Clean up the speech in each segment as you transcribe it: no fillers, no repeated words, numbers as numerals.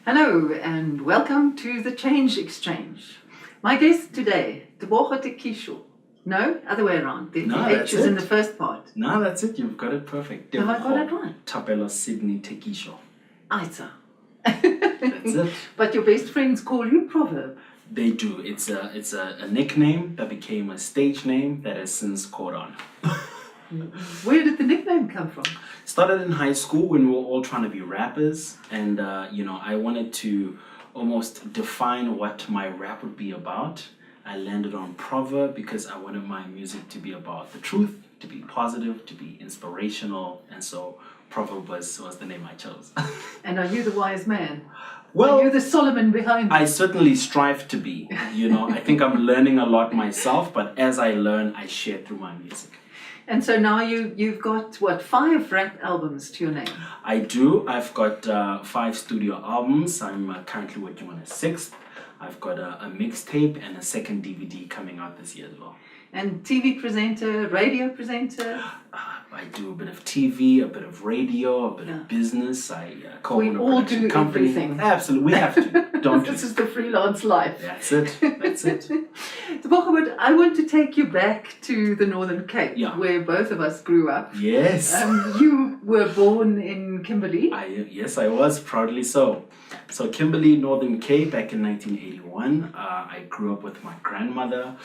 Hello and welcome to the Change Exchange. My guest today, Tebogo Thapelo. No, other way around. The H is in the first part. No, that's it. You've got it perfect. Have I got it right? Thapelo Sidney Thekisho. Aita. That's it. But your best friends call you ProVerb. They do. It's a nickname that became a stage name that has since caught on. Where did the nickname come from? Started in high school when we were all trying to be rappers, and I wanted to almost define what my rap would be about. I landed on ProVerb because I wanted my music to be about the truth, to be positive, to be inspirational, and so ProVerb was the name I chose. And are you the wise man? Well, are you the Solomon behind it? I certainly strive to be. I think I'm learning a lot myself, but as I learn, I share through my music. And so now you've got, 5 rap albums to your name? I do. I've got 5 studio albums. I'm currently working on a 6th. I've got a mixtape and a 2nd DVD coming out this year as well. And TV presenter, radio presenter? I do a bit of TV, a bit of radio, a bit of business. I we all do company. Everything. Absolutely, we have to. Don't This is the freelance life. That's it. That's it. Tebogo, but I want to take you back to the Northern Cape, where both of us grew up. Yes. You were born in Kimberley. Yes, I was, proudly so. So Kimberley, Northern Cape, back in 1981. I grew up with my grandmother.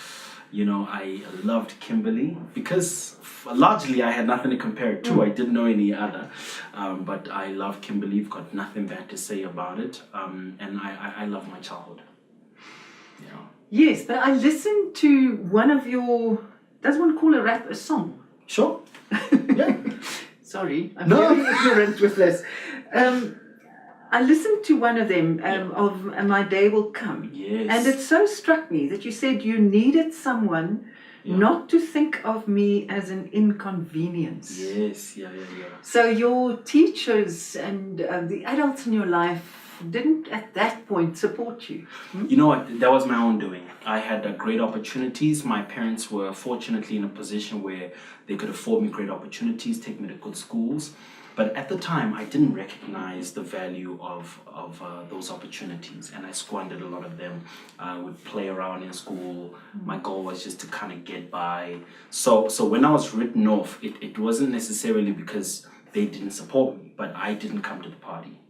I loved Kimberley because largely I had nothing to compare it to. I didn't know any other. But I love Kimberley. I've got nothing bad to say about it. And I love my childhood. Yes, but I listened to one of your, does one call a rap a song? Sure. Yeah. Sorry, I'm very ignorant with this. I listened to one of them of My Day Will Come. Yes. And it so struck me that you said you needed someone not to think of me as an inconvenience. Yes, yeah. So your teachers and the adults in your life didn't at that point support you? You know what? That was my own doing. I had great opportunities. My parents were fortunately in a position where they could afford me great opportunities, take me to good schools. But at the time, I didn't recognize the value of those opportunities, and I squandered a lot of them. I would play around in school. My goal was just to kind of get by. So when I was written off, it wasn't necessarily because they didn't support me, but I didn't come to the party.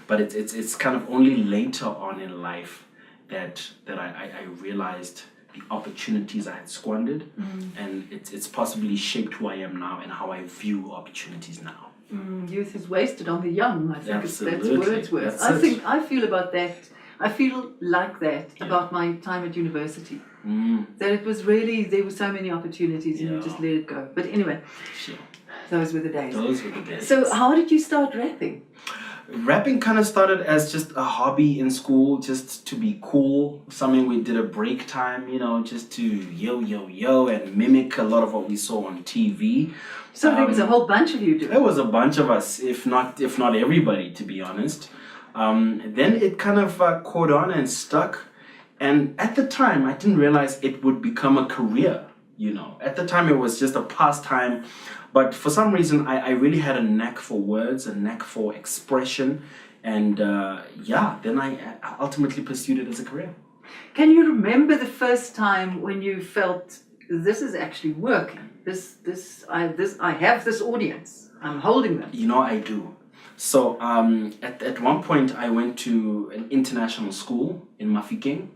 But it's kind of only later on in life that I realized the opportunities I had squandered, and it's possibly shaped who I am now and how I view opportunities now. Youth is wasted on the young. I think that's Wordsworth. That's I feel about that. I feel like that about my time at university. That it was really, there were so many opportunities and you just let it go. But anyway, those were the days. So how did you start rapping? Rapping kind of started as just a hobby in school, just to be cool, something we did at break time, just to yo and mimic a lot of what we saw on TV. So there was a whole bunch of you doing it. There was a bunch of us, if not everybody, to be honest. Then it kind of caught on and stuck. And at the time, I didn't realize it would become a career. At the time, it was just a pastime. But for some reason, I really had a knack for words, a knack for expression. And then I ultimately pursued it as a career. Can you remember the first time when you felt, this is actually working? I have this audience. I'm holding them. I do. So at one point, I went to an international school in Mafikeng,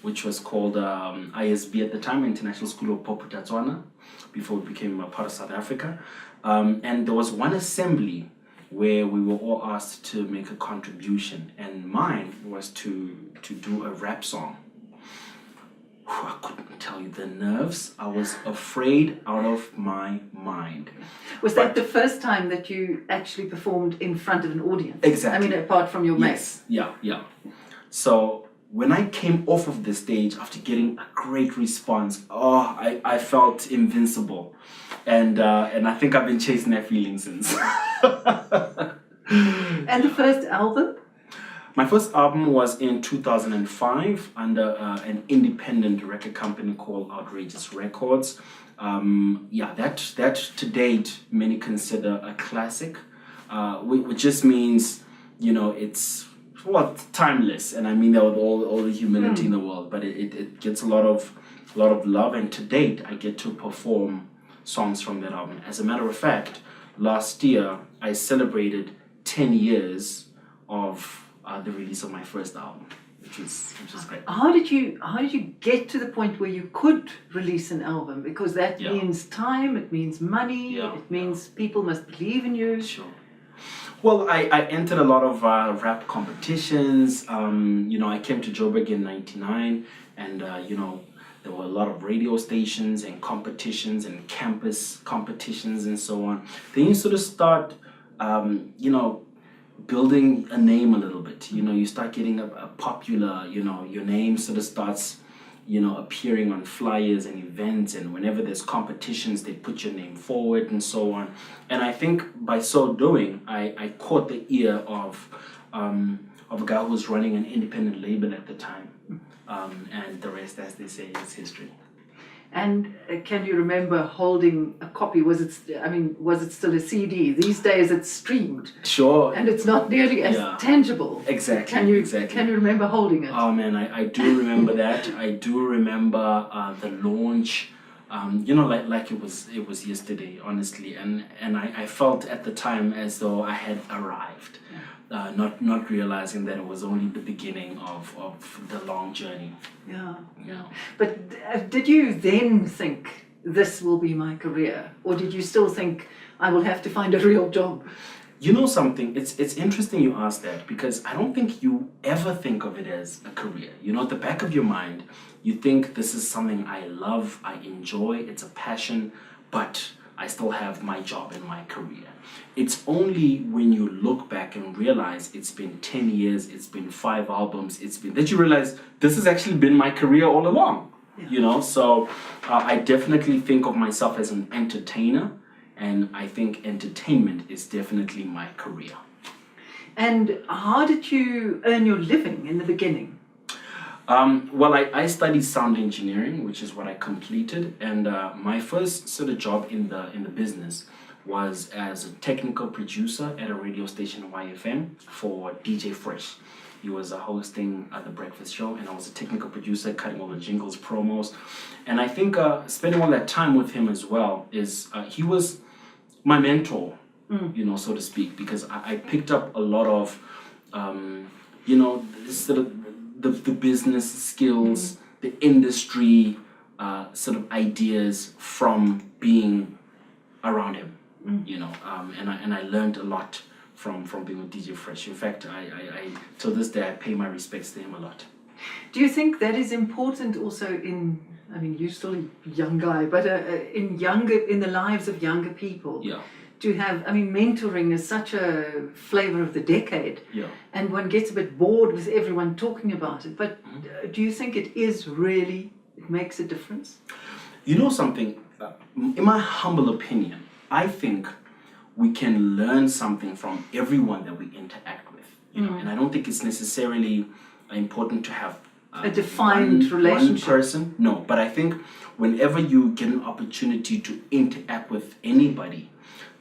which was called ISB at the time, International School of Poputatswana, before it became a part of South Africa. And there was one assembly where we were all asked to make a contribution, and mine was to do a rap song. I couldn't tell you the nerves. I was afraid out of my mind. Was that the first time that you actually performed in front of an audience? Exactly. I mean, apart from your mates. Yeah. So when I came off of the stage after getting a great response, I felt invincible. And I think I've been chasing that feeling since. And the first album? My first album was in 2005 under an independent record company called Outrageous Records. That to date many consider a classic, which just means it's timeless, and I mean that with all the humility in the world, but it gets a lot of love, and to date I get to perform songs from that album. As a matter of fact, last year I celebrated 10 years of the release of my first album, which is great. How did you get to the point where you could release an album? Because that means time, it means money, it means people must believe in you. Sure. Well, I entered a lot of rap competitions. I came to Joburg in '99, and there were a lot of radio stations and competitions and campus competitions and so on. Then you sort of start, building a name a little bit. You start getting a popular, your name sort of starts, appearing on flyers and events, and whenever there's competitions, they put your name forward and so on. And I think by so doing, I caught the ear of a guy who was running an independent label at the time. And the rest, as they say, is history. And can you remember holding a copy? Was it still a CD? These days it's streamed. Sure. And it's not nearly as tangible. Exactly. Can you remember holding it? Oh man, I do remember that. I do remember the launch. Like it was yesterday, honestly. And I felt at the time as though I had arrived. Not realizing that it was only the beginning of the long journey. Yeah. But did you then think this will be my career, or did you still think I will have to find a real job? You know something? It's interesting you ask that, because I don't think you ever think of it as a career. At the back of your mind, you think this is something I love, I enjoy, it's a passion, but I still have my job and my career. It's only when you look back and realize it's been 10 years, it's been 5 albums, that you realize this has actually been my career all along. So I definitely think of myself as an entertainer, and I think entertainment is definitely my career. And how did you earn your living in the beginning? Well, I studied sound engineering, which is what I completed, and my first sort of job in the business was as a technical producer at a radio station, YFM, for DJ Fresh. He was hosting the breakfast show, and I was a technical producer, cutting all the jingles, promos. And I think spending all that time with him as well is he was my mentor, so to speak, because I picked up a lot of, sort of the business skills, the industry sort of ideas from being around him. And I learned a lot from being with DJ Fresh. In fact, I till this day I pay my respects to him a lot. Do you think that is important also you're still a young guy, but in the lives of younger people? Yeah. To have, mentoring is such a flavor of the decade. Yeah. And one gets a bit bored with everyone talking about it. But do you think it makes a difference? You know something? In my humble opinion, I think we can learn something from everyone that we interact with. And I don't think it's necessarily important to have a defined relationship. One person. No, but I think whenever you get an opportunity to interact with anybody,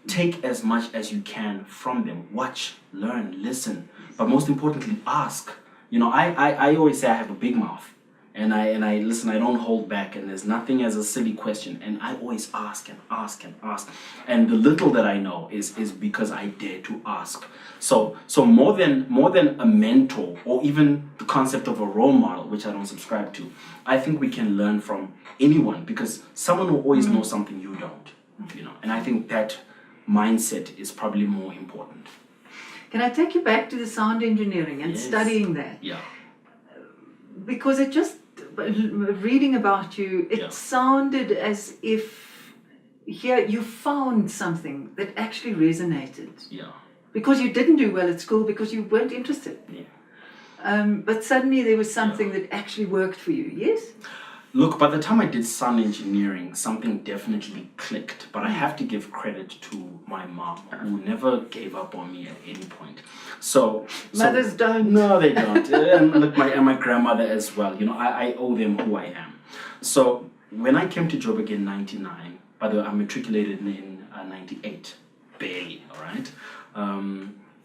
take as much as you can from them. Watch, learn, listen, but most importantly, ask. I always say I have a big mouth, and I listen. I don't hold back, and there's nothing as a silly question. And I always ask and ask and ask. And the little that I know is because I dare to ask. So more than a mentor or even the concept of a role model, which I don't subscribe to, I think we can learn from anyone, because someone will always know something you don't. And I think that mindset is probably more important. Can I take you back to the sound engineering and studying that? Yeah. Because reading about you, it sounded as if here you found something that actually resonated. Yeah. Because you didn't do well at school because you weren't interested. Yeah. But suddenly there was something that actually worked for you, yes? Look, by the time I did sound engineering, something definitely clicked. But I have to give credit to my mom, who never gave up on me at any point. Mothers don't. No, they don't. and my grandmother as well. I owe them who I am. So when I came to Joburg in '99, by the way, I matriculated in '98, barely. All right.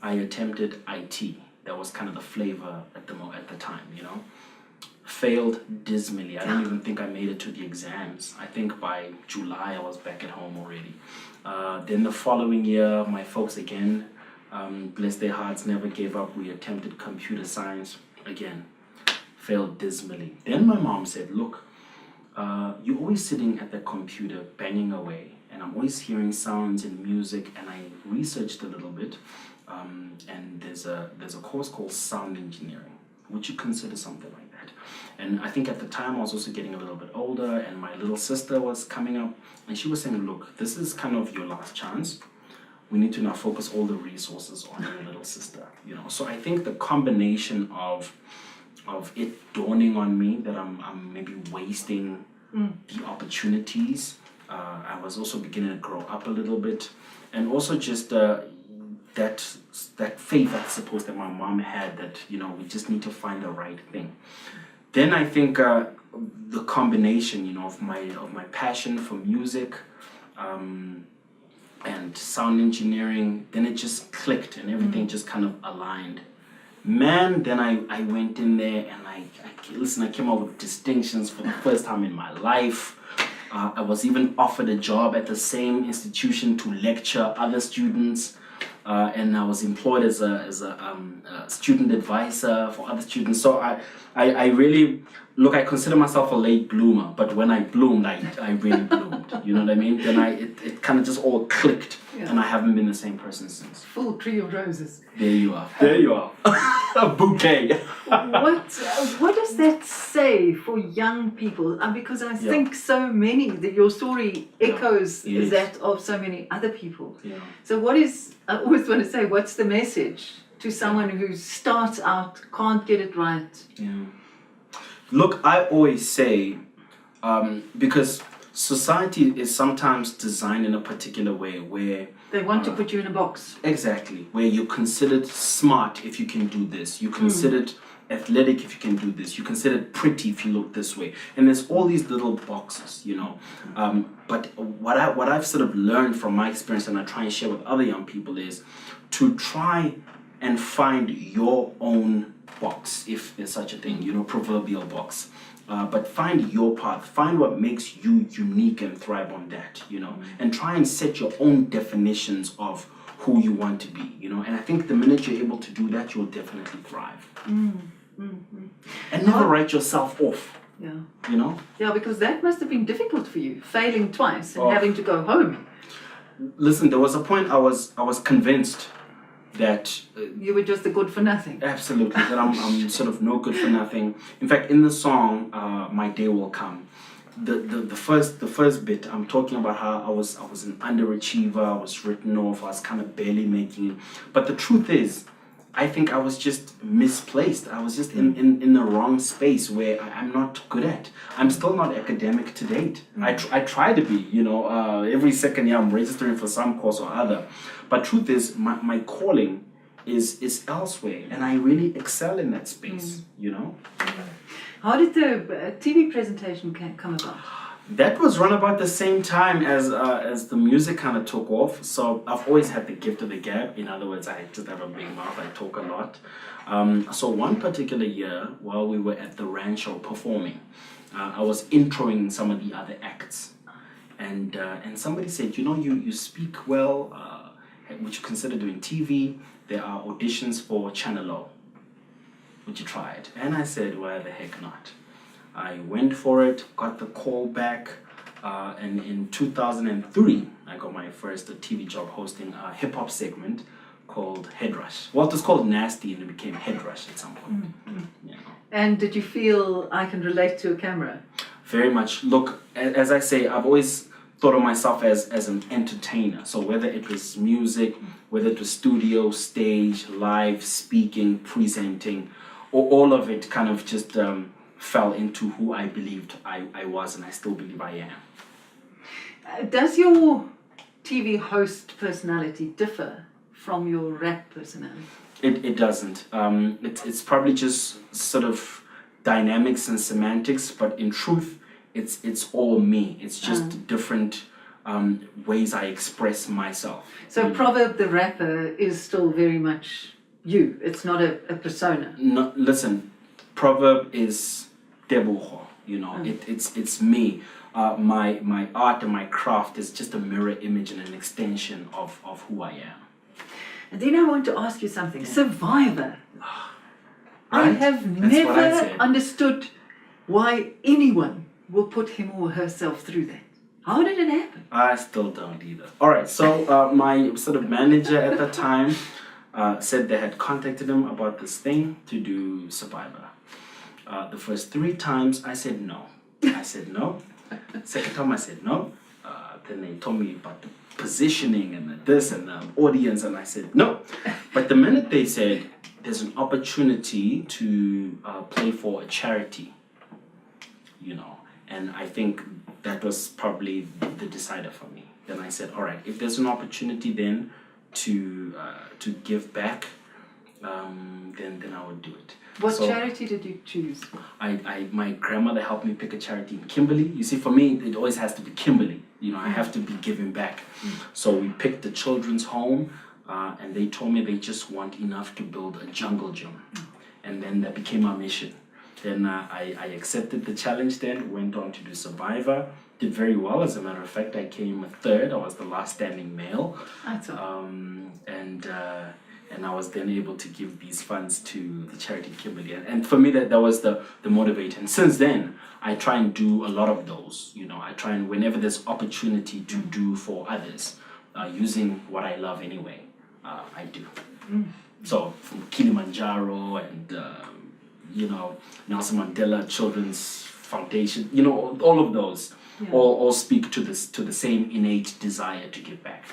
I attempted IT. That was kind of the flavor at the time, you know. Failed dismally. I don't even think I made it to the exams. I think by July I was back at home already. Then the following year, my folks again, bless their hearts, never gave up. We attempted computer science again. Failed dismally. Then my mom said, look, you're always sitting at the computer banging away, and I'm always hearing sounds and music. And I researched a little bit, and there's a course called sound engineering. Would you consider something like that? And I think at the time I was also getting a little bit older, and my little sister was coming up, and she was saying, look, this is kind of your last chance. We need to now focus all the resources on your little sister, you know. So I think the combination of it dawning on me that I'm maybe wasting the opportunities. I was also beginning to grow up a little bit, and also just that faith, I suppose, that my mom had, that, you know, we just need to find the right thing. Then I think the combination, you know, of my passion for music and sound engineering, then it just clicked and everything just kind of aligned. Man, then I went in there and I came out with distinctions for the first time in my life. I was even offered a job at the same institution to lecture other students, and I was employed as a student advisor for other students. So I really, look, I consider myself a late bloomer, but when I bloomed, I really bloomed. You know what I mean? Then it kind of just all clicked, and I haven't been the same person since. Full tree of roses. There you are. There you are. A bouquet. What does that say for young people? Because I think so many, that your story echoes that of so many other people. Yeah. So I always want to say, what's the message to someone who starts out, can't get it right? Yeah. Look, I always say, because society is sometimes designed in a particular way where they want to put you in a box. Exactly, where you're considered smart if you can do this, you're considered athletic if you can do this, you're considered pretty if you look this way, and there's all these little boxes, you know. But what I've sort of learned from my experience, and I try and share with other young people, is to try and find your own box, if there's such a thing, you know, proverbial box. But find your path, find what makes you unique and thrive on that, you know, and try and set your own definitions of who you want to be, you know. And I think the minute you're able to do that, you'll definitely thrive. And never write yourself off. Yeah. You know? Yeah, because that must have been difficult for you, failing twice and having to go home. Listen, there was a point I was convinced that you were just a good for nothing. Absolutely, that I'm sort of no good for nothing. In fact, in the song "My Day Will Come," the first bit, I'm talking about how I was an underachiever. I was written off. I was kind of barely making it. But the truth is, I think I was just misplaced. I was just in the wrong space where I'm not good at. I'm still not academic to date. I try to be, you know, every second year I'm registering for some course or other. But truth is, my calling is elsewhere, and I really excel in that space, you know. How did the TV presentation come about? That was run about the same time as the music kind of took off. So I've always had the gift of the gab. In other words, I just have a big mouth. I talk a lot. So one particular year, while we were at the Rancho performing, I was introing some of the other acts, and somebody said, you know, you speak well. Would you consider doing TV? There are auditions for Channel O. Would you try it? And I said, why the heck not? I went for it, got the call back, and in 2003, I got my first TV job hosting a hip-hop segment called Head Rush. Well, it was called Nasty, and it became Head Rush at some point. You know. And did you feel I can relate to a camera? Very much. Look, as I say, I've always thought of myself as an entertainer. So whether it was music, whether it was studio, stage, live, speaking, presenting, or all of it kind of just fell into who I believed I was, and I still believe I am. Does your TV host personality differ from your rap personality? It doesn't. It's probably just sort of dynamics and semantics, but in truth, it's all me. It's just different ways I express myself. So ProVerb the rapper is still very much you. It's not a persona. No, listen, ProVerb is Tebogo. It's me. My art and my craft is just a mirror image and an extension of who I am. And then I want to ask you something. Survivor. I Right? have That's what I never said. understood why anyone will put him or herself through that. How did it happen? I still don't either. All right, so my sort of manager at the time said they had contacted him about this thing to do Survivor. The first 3 times I said no. I said no. Second time I said no. Then they told me about the positioning and the this and the audience, and I said no. But the minute they said there's an opportunity to play for a charity, and I think that was probably the decider for me. Then I said, all right, if there's an opportunity then to give back, then I would do it. What charity did you choose? My grandmother helped me pick a charity in Kimberley. You see, for me, it always has to be Kimberley. I have to be giving back. So we picked the children's home, and they told me they just want enough to build a jungle gym. And then that became our mission. Then I accepted the challenge then, went on to do Survivor, did very well. As a matter of fact, I came 3rd. I was the last standing male. That's all. And I was then able to give these funds to the charity Kimberley. And for me, that was the motivator. And since then, I try and do a lot of those. I try and, whenever there's opportunity to do for others, using what I love anyway, I do. So from Kilimanjaro and, Nelson Mandela Children's Foundation, all of those, all speak to the same innate desire to give back.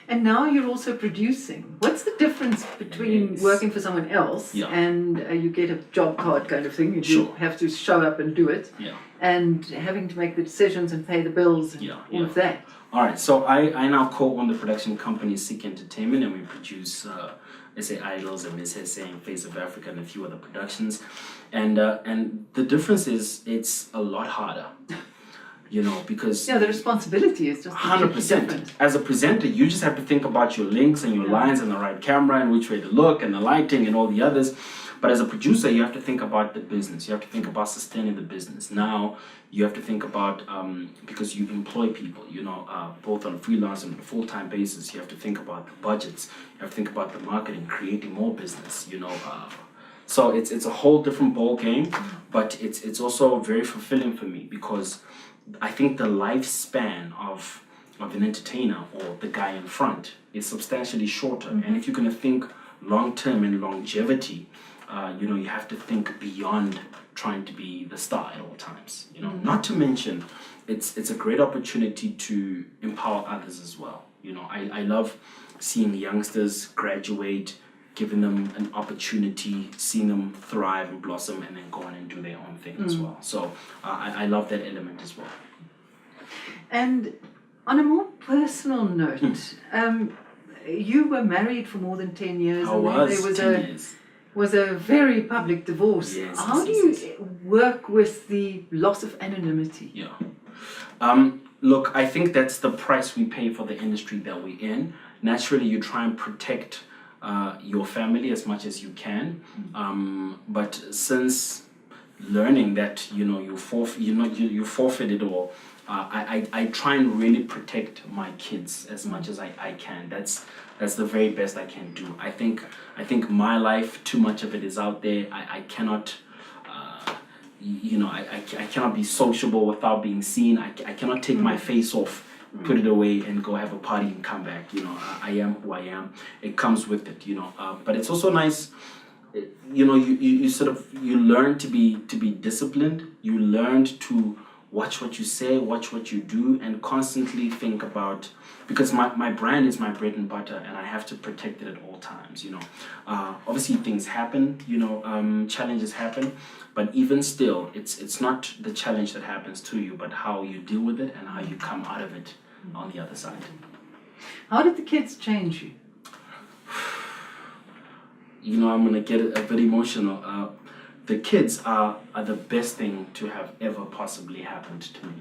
And now you're also producing. What's the difference between working for someone else and you get a job card kind of thing, you have to show up and do it, and having to make the decisions and pay the bills and all of that? All right, so I now co-own the production company Seek Entertainment, and we produce SA Idols and Miss SA and Face of Africa and a few other productions. And the difference is it's a lot harder. Because the responsibility is just 100%. As a presenter, you just have to think about your links and your lines and the right camera and which way to look and the lighting and all the others. But as a producer, you have to think about the business. You have to think about sustaining the business. Now, you have to think about, because you employ people, both on a freelance and a full-time basis, you have to think about the budgets. You have to think about the marketing, creating more business, So it's a whole different ball game, but it's also very fulfilling for me because I think the lifespan of an entertainer or the guy in front is substantially shorter. And if you're going to think long-term and longevity, you have to think beyond trying to be the star at all times. Not to mention, it's a great opportunity to empower others as well. I love seeing youngsters graduate, giving them an opportunity, seeing them thrive and blossom, and then go on and do their own thing as well. So I love that element as well. And on a more personal note, you were married for more than 10 years. I was there was 10 years. Was a very public divorce. Yes, How do you work with the loss of anonymity? Look, I think that's the price we pay for the industry that we're in. Naturally, you try and protect your family as much as you can, but since learning that you forfeit it all, I try and really protect my kids as much as I can. That's the very best I can do. I think my life, too much of it is out there. I cannot I cannot be sociable without being seen. I cannot take my face off, put it away, and go have a party and come back. I am who I am. It comes with it. But it's also nice. You learn to be disciplined. You learn to watch what you say, watch what you do, and constantly think about, because my brand is my bread and butter, and I have to protect it at all times. Obviously things happen. Challenges happen. But even still, it's not the challenge that happens to you, but how you deal with it and how you come out of it on the other side. How did the kids change you? I'm going to get a bit emotional. The kids are the best thing to have ever possibly happened to me.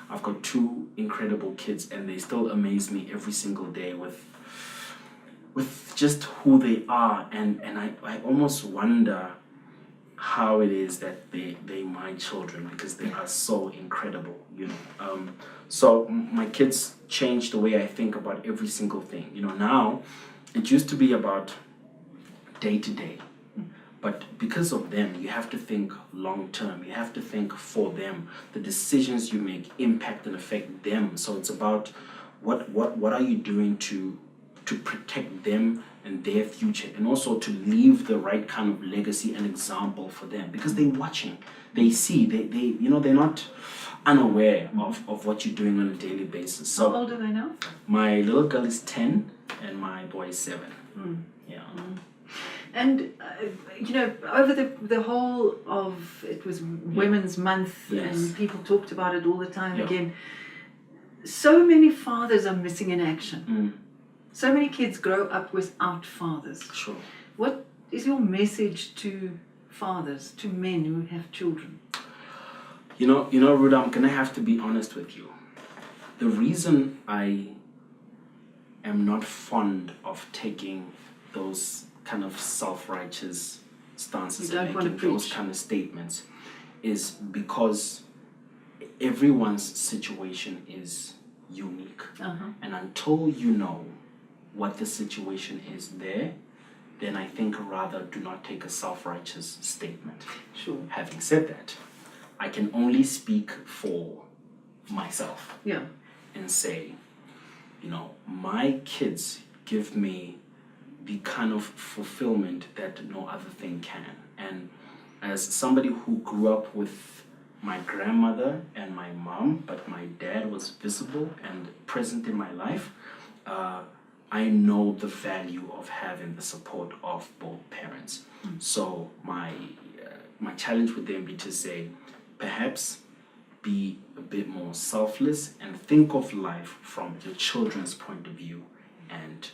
I've got two incredible kids, and they still amaze me every single day with just who they are, and I almost wonder how it is that they my children, because they are so incredible, you know. So my kids changed the way I think about every single thing. You know, now it used to be about day to day, but because of them, you have to think long term. You have to think for them. The decisions you make impact and affect them. So it's about what are you doing to protect them and their future, and also to leave the right kind of legacy and example for them, because they're watching, they see, they you know, they're not unaware of what you're doing on a daily basis. So how old are they now? my little girl is 10 and my boy is 7. Yeah. And you know, over the whole of it was Women's Month, and people talked about it all the time again. So many fathers are missing in action. So many kids grow up without fathers. Sure. What is your message to fathers, to men who have children? You know, Ruda, I'm gonna have to be honest with you. The reason I am not fond of taking those kind of self-righteous stances and making those kind of statements is because everyone's situation is unique. And until you know what the situation is there, then I think rather do not take a self-righteous statement. Sure. Having said that, I can only speak for myself. Yeah. And say, you know, my kids give me the kind of fulfillment that no other thing can. And as somebody who grew up with my grandmother and my mom, but my dad was visible and present in my life, I know the value of having the support of both parents. So my challenge would then be to say, perhaps be a bit more selfless and think of life from your children's point of view and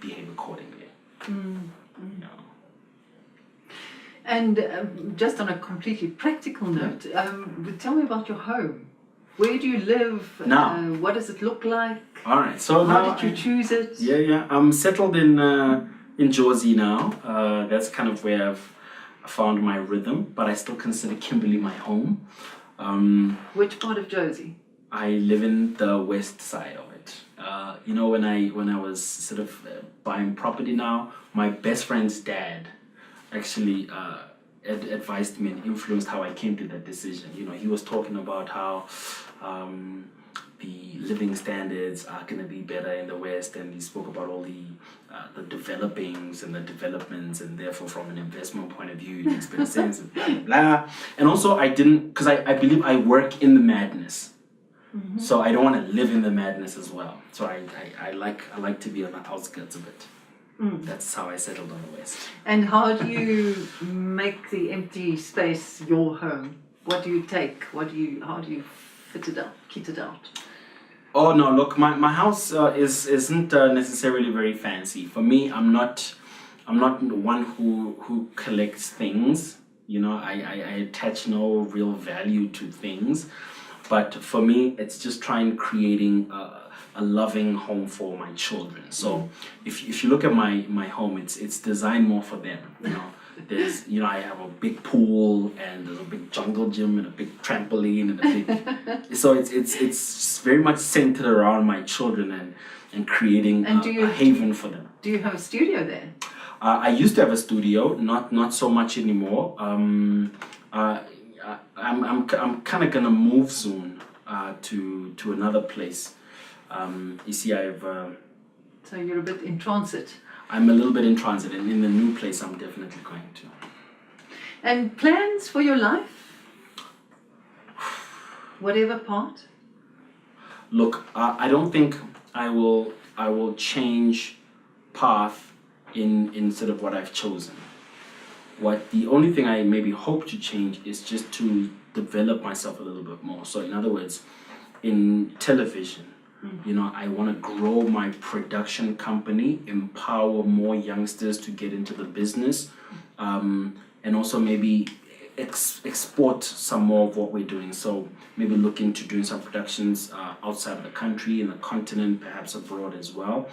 behave accordingly. You know. And just on a completely practical note, tell me about your home. Where do you live? Now, what does it look like? All right. So how did you choose it? Yeah. I'm settled in Jersey now. That's kind of where I've found my rhythm, but I still consider Kimberley my home. Which part of Jersey? I live in the west side of it. You know, when I was sort of buying property now, my best friend's dad actually advised me and influenced how I came to that decision. You know, he was talking about how the living standards are going to be better in the West, and he spoke about all the developings and the developments, and therefore from an investment point of view it makes better sense, and blah, blah, blah. And also I didn't, because I believe I work in the madness. So I don't want to live in the madness as well. So I like to be on the outskirts of it. That's how I settled on the West. And how do you make the empty space your home? What do you take? How do you fit it out, kit it out? Oh no, look, my house isn't necessarily very fancy. For me, I'm not the one who collects things. You know, I attach no real value to things. But for me, it's just creating a loving home for my children. So if you look at my home, it's designed more for them. You know, there's, you know, I have a big pool, and there's a big jungle gym and a big trampoline and a big. So it's very much centered around my children and creating a haven for them. Do you have a studio there? I used to have a studio, not so much anymore. I'm kind of gonna move soon to another place. You see, So you're a bit in transit. I'm a little bit in transit, and in the new place, I'm definitely going to. And plans for your life? Whatever part. Look, I don't think I will change path in sort of what I've chosen. The only thing I maybe hope to change is just to develop myself a little bit more. So in other words, in television, you know, I want to grow my production company, empower more youngsters to get into the business, and also maybe export some more of what we're doing. So maybe look into doing some productions outside of the country, in the continent, perhaps abroad as well.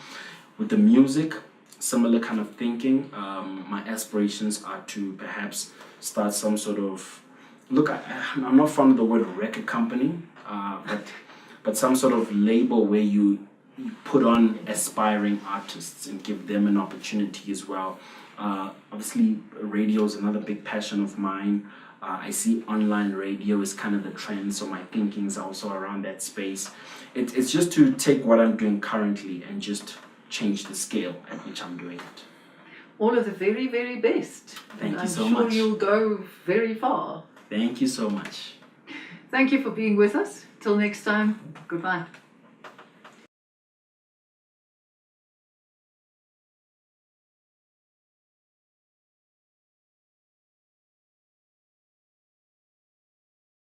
With the music, similar kind of thinking. My aspirations are to perhaps start some sort of, I'm not fond of the word record company, but some sort of label where you put on aspiring artists and give them an opportunity as well. Obviously, radio is another big passion of mine. I see online radio is kind of the trend, so my thinking is also around that space. It's just to take what I'm doing currently and just change the scale at which I'm doing it. All of the very, very best. Thank you so much. I'm much. sure you'll go very far. Thank you so much. Thank you for being with us. Till next time, goodbye.